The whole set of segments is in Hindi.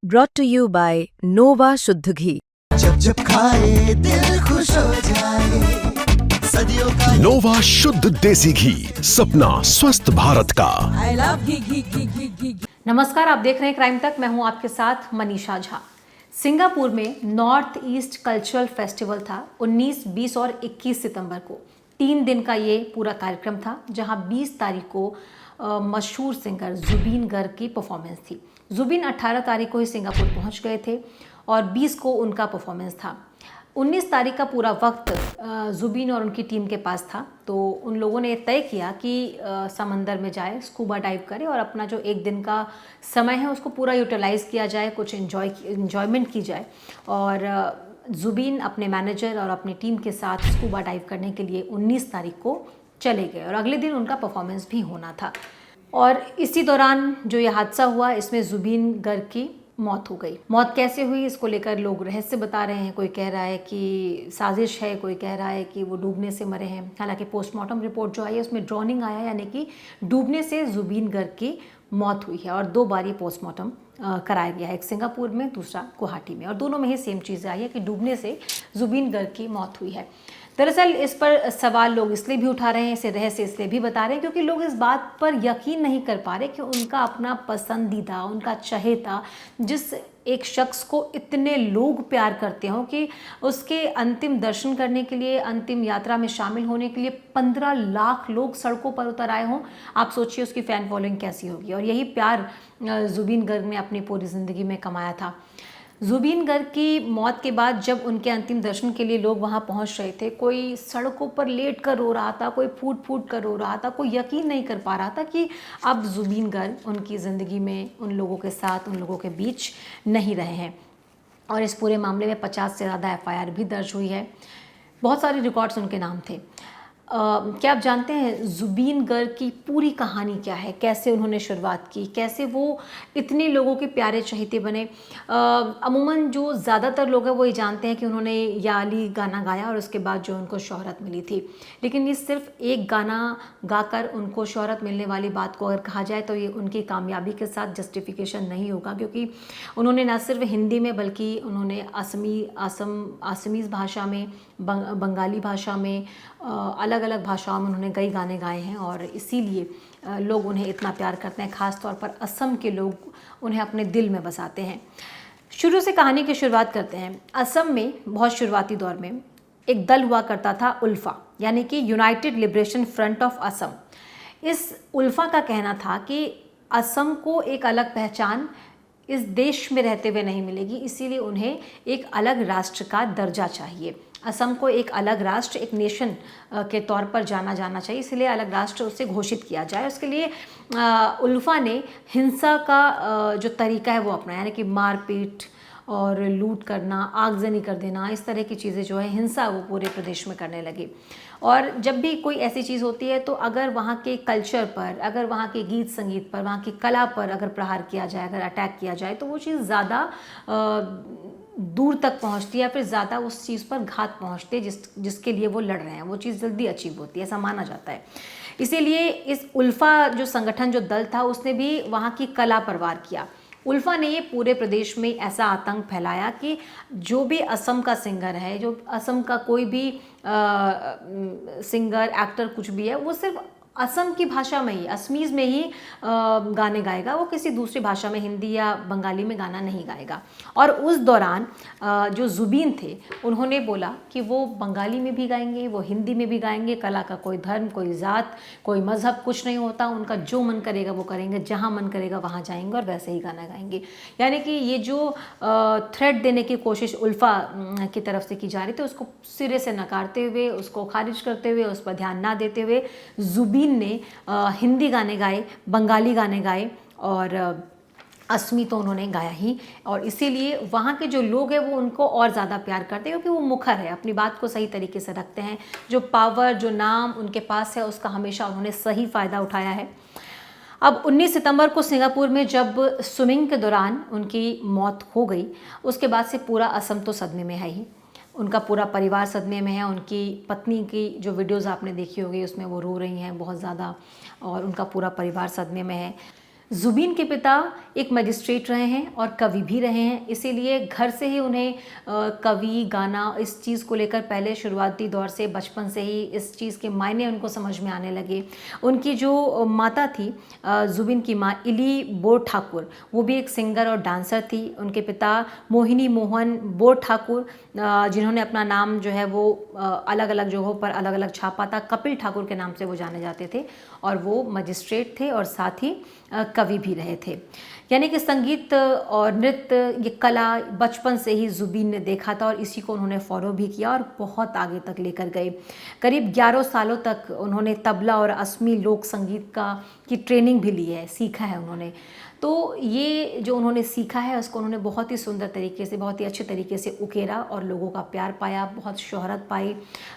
brought to you by Nova शुद्ध घी। जब जब खाए दिल खुश हो जाए, सदियों का नोवा शुद्ध देसी घी, सपना स्वस्थ भारत का। I love घी। नमस्कार, आप देख रहे हैं क्राइम तक। मैं हूं आपके साथ मनीषा झा। सिंगापुर में नॉर्थ ईस्ट कल्चरल फेस्टिवल था 19, 20 और 21 सितंबर को। 3 दिन का ये पूरा कार्यक्रम था, जहां 20 तारीख को मशहूर सिंगर जुबीन गर्ग की परफॉर्मेंस थी। जुबीन 18 तारीख को ही सिंगापुर पहुंच गए थे और 20 को उनका परफॉर्मेंस था। 19 तारीख का पूरा वक्त जुबीन और उनकी टीम के पास था, तो उन लोगों ने तय किया कि समंदर में जाए, स्कूबा डाइव करें और अपना जो एक दिन का समय है उसको पूरा यूटिलाइज़ किया जाए, कुछ इन्जॉयमेंट की जाए। और जुबीन अपने मैनेजर और अपनी टीम के साथ स्कूबा डाइव करने के लिए 19 तारीख को चले गए और अगले दिन उनका परफॉर्मेंस भी होना था। और इसी दौरान जो ये हादसा हुआ, इसमें जुबीन गर्ग की मौत हो गई। मौत कैसे हुई, इसको लेकर लोग रहस्य बता रहे हैं। कोई कह रहा है कि साजिश है, कोई कह रहा है कि वो डूबने से मरे हैं। हालांकि पोस्टमार्टम रिपोर्ट जो आई है उसमें ड्रॉनिंग आया, यानी कि डूबने से जुबीन गर्ग की मौत हुई है। और 2 बार ये पोस्टमार्टम कराया गया है, एक सिंगापुर में, दूसरा गुवाहाटी में, और दोनों में ही सेम चीज़ आई है कि डूबने से जुबीन गर्ग की मौत हुई है। दरअसल इस पर सवाल लोग इसलिए भी उठा रहे हैं, इसे रहस्य इसलिए भी बता रहे हैं क्योंकि लोग इस बात पर यकीन नहीं कर पा रहे कि उनका अपना पसंदीदा, उनका चहेता, जिस एक शख्स को इतने लोग प्यार करते हों कि उसके अंतिम दर्शन करने के लिए, अंतिम यात्रा में शामिल होने के लिए 15 लाख लोग सड़कों पर उतर आए हों। आप सोचिए उसकी फ़ैन फॉलोइंग कैसी होगी। और यही प्यार जुबीन गर्ग ने अपनी पूरी ज़िंदगी में कमाया था। जुबीन गर्ग की मौत के बाद जब उनके अंतिम दर्शन के लिए लोग वहां पहुंच रहे थे, कोई सड़कों पर लेट कर रो रहा था, कोई फूट फूट कर रो रहा था, कोई यकीन नहीं कर पा रहा था कि अब जुबीन गर्ग उनकी ज़िंदगी में उन लोगों के साथ, उन लोगों के बीच नहीं रहे हैं। और इस पूरे मामले में 50 से ज़्यादा FIR भी दर्ज हुई है। बहुत सारे रिकॉर्ड्स उनके नाम थे। क्या आप जानते हैं जुबीन गर्ग की पूरी कहानी क्या है, कैसे उन्होंने शुरुआत की, कैसे वो इतने लोगों के प्यारे चहेते बने। अमूमन जो ज़्यादातर लोग हैं वो ये जानते हैं कि उन्होंने या अली गाना गाया और उसके बाद जो उनको शोहरत मिली थी, लेकिन ये सिर्फ एक गाना गाकर उनको शोहरत मिलने वाली बात को अगर कहा जाए तो ये उनकी कामयाबी के साथ जस्टिफिकेशन नहीं होगा, क्योंकि उन्होंने न सिर्फ हिंदी में बल्कि उन्होंने आसमीज़ भाषा में, बंगाली भाषा में, अलग अलग भाषाओं में उन्होंने कई गाने गाए हैं और इसीलिए लोग उन्हें इतना प्यार करते हैं। ख़ास तौर पर असम के लोग उन्हें अपने दिल में बसाते हैं। शुरू से कहानी की शुरुआत करते हैं। असम में बहुत शुरुआती दौर में एक दल हुआ करता था, उल्फा, यानी कि United liberation front of Assam. इस उल्फा का कहना था कि असम को एक अलग पहचान इस देश में रहते हुए नहीं मिलेगी, इसीलिए उन्हें एक अलग राष्ट्र का दर्जा चाहिए। असम को एक अलग राष्ट्र, एक नेशन के तौर पर जाना चाहिए, इसलिए अलग राष्ट्र उसे घोषित किया जाए। उसके लिए उल्फा ने हिंसा का जो तरीका है वो अपनाया, यानी कि मारपीट और लूट करना, आगजनी कर देना, इस तरह की चीज़ें जो है हिंसा वो पूरे प्रदेश में करने लगे। और जब भी कोई ऐसी चीज़ होती है तो अगर वहाँ के कल्चर पर, अगर वहाँ के गीत संगीत पर, वहाँ की कला पर अगर प्रहार किया जाए, अगर अटैक किया जाए, तो वो चीज़ ज़्यादा दूर तक पहुँचती है या फिर ज़्यादा उस चीज़ पर घात पहुँचती है जिसके लिए वो लड़ रहे हैं, वो चीज़ जल्दी अचीव होती है, ऐसा माना जाता है। इसीलिए इस उल्फा जो संगठन, जो दल था, उसने भी वहाँ की कला पर वार किया। उल्फा ने ये पूरे प्रदेश में ऐसा आतंक फैलाया कि जो भी असम का सिंगर है, जो असम का कोई भी सिंगर, एक्टर, कुछ भी है, वो सिर्फ असम की भाषा में ही, असमीज़ में ही गाने गाएगा, वो किसी दूसरी भाषा में, हिंदी या बंगाली में गाना नहीं गाएगा। और उस दौरान जो जुबीन थे उन्होंने बोला कि वो बंगाली में भी गाएंगे, वो हिंदी में भी गाएंगे। कला का कोई धर्म, कोई ज़ात, कोई मज़हब कुछ नहीं होता, उनका जो मन करेगा वो करेंगे, जहाँ मन करेगा वहाँ जाएंगे और वैसे ही गाना गाएंगे। यानी कि ये जो थ्रेट देने की कोशिश उल्फा की तरफ से की जा रही थी, उसको सिरे से नकारते हुए, उसको खारिज करते हुए, उस पर ध्यान ना देते हुए जुबीन ने हिंदी गाने गाए, बंगाली गाने गाए और असमी तो उन्होंने गाया ही। और इसीलिए वहाँ के जो लोग हैं वो उनको और ज़्यादा प्यार करते हैं, क्योंकि वो मुखर है, अपनी बात को सही तरीके से रखते हैं। जो पावर, जो नाम उनके पास है, उसका हमेशा उन्होंने सही फ़ायदा उठाया है। अब 19 सितंबर को सिंगापुर में जब स्विमिंग के दौरान उनकी मौत हो गई, उसके बाद से पूरा असम तो सदमे में है ही। उनका पूरा परिवार सदमे में है। उनकी पत्नी की जो वीडियोज़ आपने देखी होगी उसमें वो रो रही हैं बहुत ज़्यादा, और उनका पूरा परिवार सदमे में है। जुबीन के पिता एक मजिस्ट्रेट रहे हैं और कवि भी रहे हैं, इसीलिए घर से ही उन्हें कवि गाना इस चीज़ को लेकर पहले शुरुआती दौर से बचपन से ही इस चीज़ के मायने उनको समझ में आने लगे। उनकी जो माता थी जुबीन की माँ इली बोर ठाकुर, वो भी एक सिंगर और डांसर थी। उनके पिता मोहिनी मोहन बोर ठाकुर, जिन्होंने अपना नाम जो है वो अलग अलग जगहों पर अलग अलग छापा था, कपिल ठाकुर के नाम से वो जाने जाते थे, और वो मजिस्ट्रेट थे और साथ ही कवि भी रहे थे। यानी कि संगीत और नृत्य, ये कला बचपन से ही जुबीन ने देखा था और इसी को उन्होंने फॉलो भी किया और बहुत आगे तक लेकर गए। करीब 11 सालों तक उन्होंने तबला और असमी लोक संगीत की ट्रेनिंग भी ली है, सीखा है उन्होंने। तो ये जो उन्होंने सीखा है उसको उन्होंने बहुत ही सुंदर तरीके से, बहुत ही अच्छे तरीके से उकेरा और लोगों का प्यार पाया, बहुत शोहरत पाई।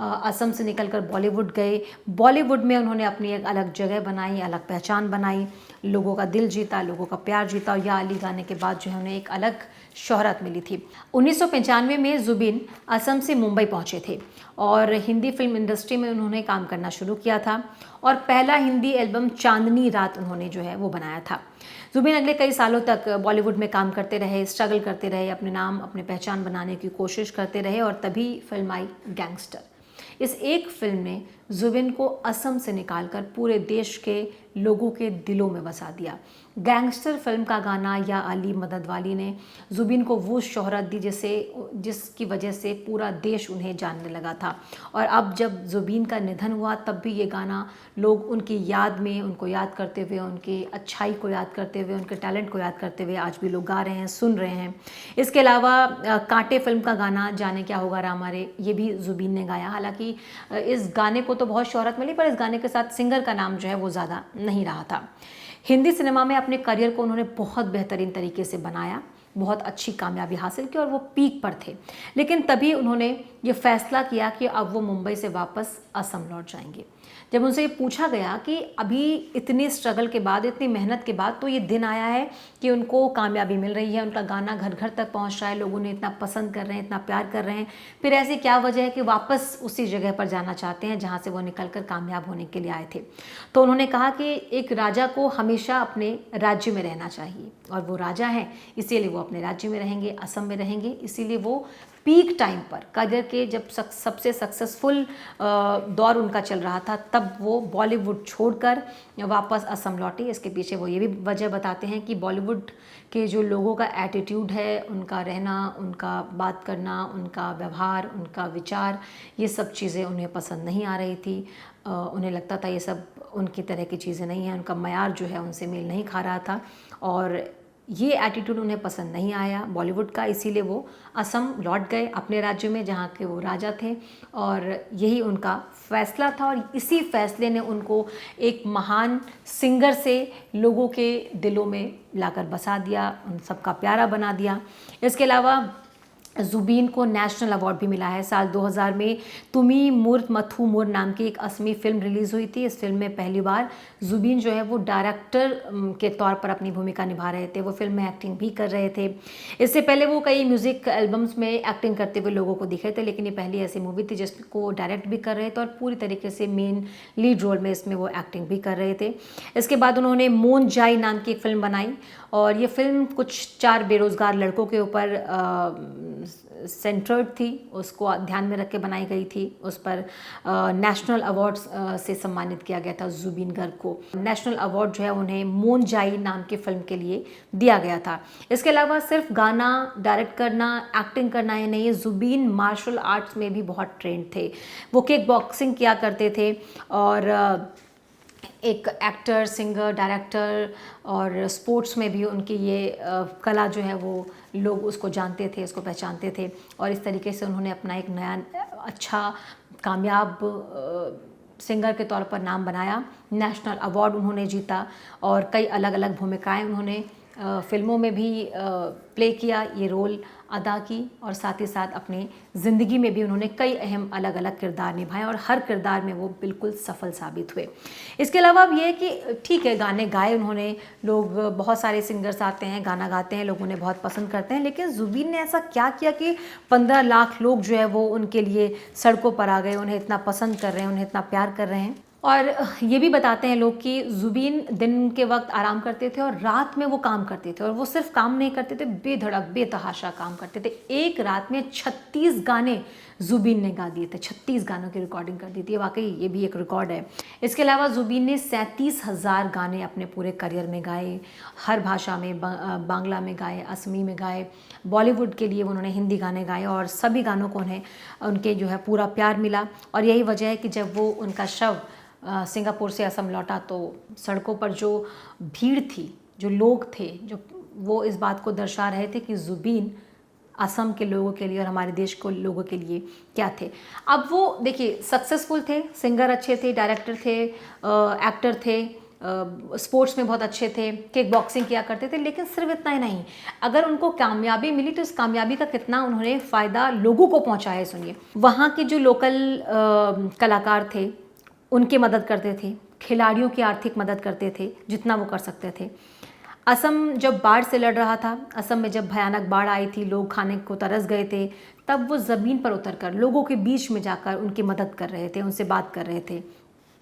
असम से निकलकर बॉलीवुड गए। बॉलीवुड में उन्होंने अपनी एक अलग जगह बनाई, अलग पहचान बनाई, लोगों का दिल जीता, लोगों का प्यार जीता, और या अली गाने के बाद जो है उन्हें एक अलग शोहरत मिली थी। 1995 में जुबीन असम से मुंबई पहुंचे थे और हिंदी फिल्म इंडस्ट्री में उन्होंने काम करना शुरू किया था और पहला हिंदी एल्बम चांदनी रात उन्होंने जो है वो बनाया था। जुबीन अगले कई सालों तक बॉलीवुड में काम करते रहे, स्ट्रगल करते रहे, अपने नाम, अपनी पहचान बनाने की कोशिश करते रहे और तभी फिल्म आई गैंगस्टर। इस एक फिल्म ने जुबिन को असम से निकालकर पूरे देश के लोगों के दिलों में बसा दिया। गैंगस्टर फिल्म का गाना या अली मदद वाली ने जुबिन को वो शोहरत दी जिसकी वजह से पूरा देश उन्हें जानने लगा था। और अब जब जुबिन का निधन हुआ तब भी ये गाना लोग उनकी याद में, उनको याद करते हुए, उनकी अच्छाई को याद करते हुए, उनके टैलेंट को याद करते हुए आज भी लोग गा रहे हैं, सुन रहे हैं। इसके अलावा कांटे फिल्म का गाना जाने क्या होगा रामा रे, ये भी जुबिन ने गाया। हालांकि इस गाने को तो बहुत शोहरत मिली पर इस गाने के साथ सिंगर का नाम जो है वो ज़्यादा नहीं रहा था। हिंदी सिनेमा में अपने करियर को उन्होंने बहुत बेहतरीन तरीके से बनाया, बहुत अच्छी कामयाबी हासिल की और वो पीक पर थे। लेकिन तभी उन्होंने ये फैसला किया कि अब वो मुंबई से वापस असम लौट जाएंगे। जब उनसे ये पूछा गया कि अभी इतनी स्ट्रगल के बाद, इतनी मेहनत के बाद तो ये दिन आया है कि उनको कामयाबी मिल रही है, उनका गाना घर घर तक पहुंच रहा है, लोग उन्हें इतना पसंद कर रहे हैं, इतना प्यार कर रहे हैं, फिर ऐसी क्या वजह है कि वापस उसी जगह पर जाना चाहते हैं जहाँ से वो निकल कर कामयाब होने के लिए आए थे। तो उन्होंने कहा कि एक राजा को हमेशा अपने राज्य में रहना चाहिए और वो राजा हैं, इसीलिए वो अपने राज्य में रहेंगे, असम में रहेंगे। इसीलिए वो पीक टाइम पर करियर के जब सबसे सक्सेसफुल दौर उनका चल रहा था तब वो बॉलीवुड छोड़कर वापस असम लौटे। इसके पीछे वो ये भी वजह बताते हैं कि बॉलीवुड के जो लोगों का एटीट्यूड है, उनका रहना, उनका बात करना, उनका व्यवहार, उनका विचार, ये सब चीज़ें उन्हें पसंद नहीं आ रही थी। उन्हें लगता था ये सब उनकी तरह की चीज़ें नहीं हैं, उनका मयार जो है उनसे मेल नहीं खा रहा था और ये एटीट्यूड उन्हें पसंद नहीं आया बॉलीवुड का। इसीलिए वो असम लौट गए अपने राज्य में जहाँ के वो राजा थे और यही उनका फैसला था और इसी फैसले ने उनको एक महान सिंगर से लोगों के दिलों में लाकर बसा दिया, उन सबका प्यारा बना दिया। इसके अलावा जुबीन को नेशनल अवार्ड भी मिला है। साल 2000 में तुमी मूर्त मथु मोर नाम की एक असमी फिल्म रिलीज़ हुई थी। इस फिल्म में पहली बार जुबीन जो है वो डायरेक्टर के तौर पर अपनी भूमिका निभा रहे थे। वो फिल्म में एक्टिंग भी कर रहे थे। इससे पहले वो कई म्यूज़िक एल्बम्स में एक्टिंग करते हुए लोगों को दिखे थे, लेकिन ये पहली ऐसी मूवी थी जिसको डायरेक्ट भी कर रहे थे और पूरी तरीके से मेन लीड रोल में इसमें वो एक्टिंग भी कर रहे थे। इसके बाद उन्होंने मोन जाई नाम की एक फ़िल्म बनाई और ये फिल्म कुछ 4 बेरोज़गार लड़कों के ऊपर सेंटर्ड थी, उसको ध्यान में रख के बनाई गई थी। उस पर नेशनल अवार्ड्स से सम्मानित किया गया था जुबीन गर्ग को। नेशनल अवार्ड जो है उन्हें मोन जाई नाम की फिल्म के लिए दिया गया था। इसके अलावा सिर्फ गाना डायरेक्ट करना, एक्टिंग करना ही नहीं, जुबीन मार्शल आर्ट्स में भी बहुत ट्रेंड थे। वो किक बॉक्सिंग किया करते थे और एक एक्टर, सिंगर, डायरेक्टर और स्पोर्ट्स में भी उनकी ये कला जो है वो लोग उसको जानते थे, उसको पहचानते थे और इस तरीके से उन्होंने अपना एक नया अच्छा कामयाब सिंगर के तौर पर नाम बनाया। नेशनल अवार्ड उन्होंने जीता और कई अलग अलग भूमिकाएं उन्होंने फिल्मों में भी प्ले किया, ये रोल अदा की और साथ ही साथ अपनी ज़िंदगी में भी उन्होंने कई अहम अलग अलग किरदार निभाए और हर किरदार में वो बिल्कुल सफल साबित हुए। इसके अलावा अब ये है कि ठीक है, गाने गाए उन्होंने, लोग बहुत सारे सिंगर्स आते हैं, गाना गाते हैं, लोग उन्हें बहुत पसंद करते हैं, लेकिन जुबीन ने ऐसा क्या किया कि 15 लाख लोग जो है वो उनके लिए सड़कों पर आ गए, उन्हें इतना पसंद कर रहे हैं, उन्हें इतना प्यार कर रहे हैं। और ये भी बताते हैं लोग कि ज़ुबीन दिन के वक्त आराम करते थे और रात में वो काम करते थे, और वो सिर्फ काम नहीं करते थे, बेधड़क बेतहाशा काम करते थे। एक रात में 36 गाने ज़ुबीन ने गा दिए थे, 36 गानों की रिकॉर्डिंग कर दी थी। वाकई ये भी एक रिकॉर्ड है। इसके अलावा ज़ुबीन ने 37,000 गाने अपने पूरे करियर में गाए, हर भाषा में, बांग्ला में गाए, असमी में गाए, बॉलीवुड के लिए उन्होंने हिंदी गाने गाए, और सभी गानों को उन्हें उनके जो है पूरा प्यार मिला। और यही वजह है कि जब वो उनका शव सिंगापुर से असम लौटा तो सड़कों पर जो भीड़ थी, जो लोग थे, जो वो इस बात को दर्शा रहे थे कि ज़ुबीन असम के लोगों के लिए और हमारे देश को लोगों के लिए क्या थे। अब वो देखिए सक्सेसफुल थे, सिंगर अच्छे थे, डायरेक्टर थे, एक्टर थे, स्पोर्ट्स में बहुत अच्छे थे, किक बॉक्सिंग किया करते थे, लेकिन सिर्फ इतना ही नहीं, अगर उनको कामयाबी मिली तो इस कामयाबी का कितना उन्होंने फ़ायदा लोगों को पहुंचाया। सुनिए, वहाँ के जो लोकल कलाकार थे उनकी मदद करते थे, खिलाड़ियों की आर्थिक मदद करते थे जितना वो कर सकते थे। असम जब बाढ़ से लड़ रहा था, असम में जब भयानक बाढ़ आई थी, लोग खाने को तरस गए थे, तब वो ज़मीन पर उतरकर लोगों के बीच में जाकर उनकी मदद कर रहे थे, उनसे बात कर रहे थे।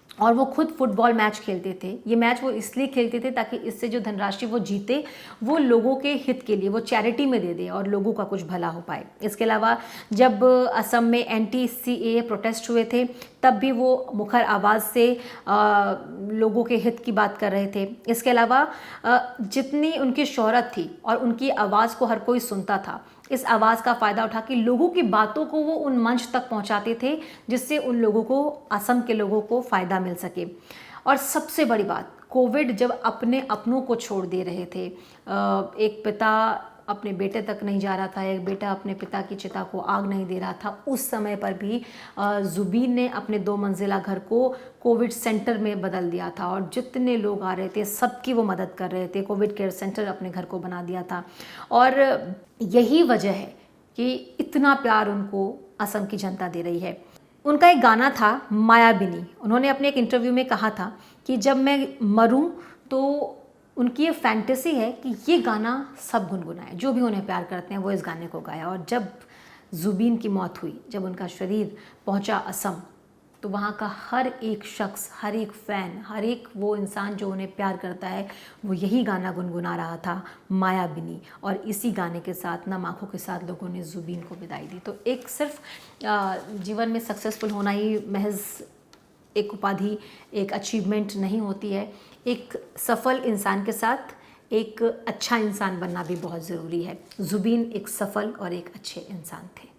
और वो खुद फुटबॉल मैच खेलते थे। ये मैच वो इसलिए खेलते थे ताकि इससे जो धनराशि वो जीते वो लोगों के हित के लिए, वो चैरिटी में दे दे और लोगों का कुछ भला हो पाए। इसके अलावा जब असम में NTCA प्रोटेस्ट हुए थे तब भी वो मुखर आवाज़ से लोगों के हित की बात कर रहे थे। इसके अलावा जितनी उनकी शोहरत थी और उनकी आवाज़ को हर कोई सुनता था, इस आवाज़ का फ़ायदा उठा के लोगों की बातों को वो उन मंच तक पहुंचाते थे जिससे उन लोगों को, असम के लोगों को फ़ायदा मिल सके। और सबसे बड़ी बात, कोविड जब अपने अपनों को छोड़ दे रहे थे, एक पिता अपने बेटे तक नहीं जा रहा था, एक बेटा अपने पिता की चिता को आग नहीं दे रहा था, उस समय पर भी ज़ुबीन ने अपने 2 मंजिला घर को कोविड सेंटर में बदल दिया था और जितने लोग आ रहे थे सबकी वो मदद कर रहे थे। कोविड केयर सेंटर अपने घर को बना दिया था। और यही वजह है कि इतना प्यार उनको असम की जनता दे रही है। उनका एक गाना था मायाबिनी, उन्होंने अपने एक इंटरव्यू में कहा था कि जब मैं मरूं तो उनकी ये फैंटेसी है कि ये गाना सब गुनगुनाए, जो भी उन्हें प्यार करते हैं वो इस गाने को गाया। और जब ज़ुबीन की मौत हुई, जब उनका शरीर पहुंचा असम, तो वहाँ का हर एक शख्स, हर एक फ़ैन, हर एक वो इंसान जो उन्हें प्यार करता है, वो यही गाना गुनगुना रहा था, मायाबिनी। और इसी गाने के साथ, नम आँखों के साथ लोगों ने ज़ुबीन को विदाई दी। तो एक सिर्फ जीवन में सक्सेसफुल होना ही महज एक उपाधि, एक अचीवमेंट नहीं होती है। एक सफल इंसान के साथ एक अच्छा इंसान बनना भी बहुत ज़रूरी है। ज़ुबीन एक सफल और एक अच्छे इंसान थे।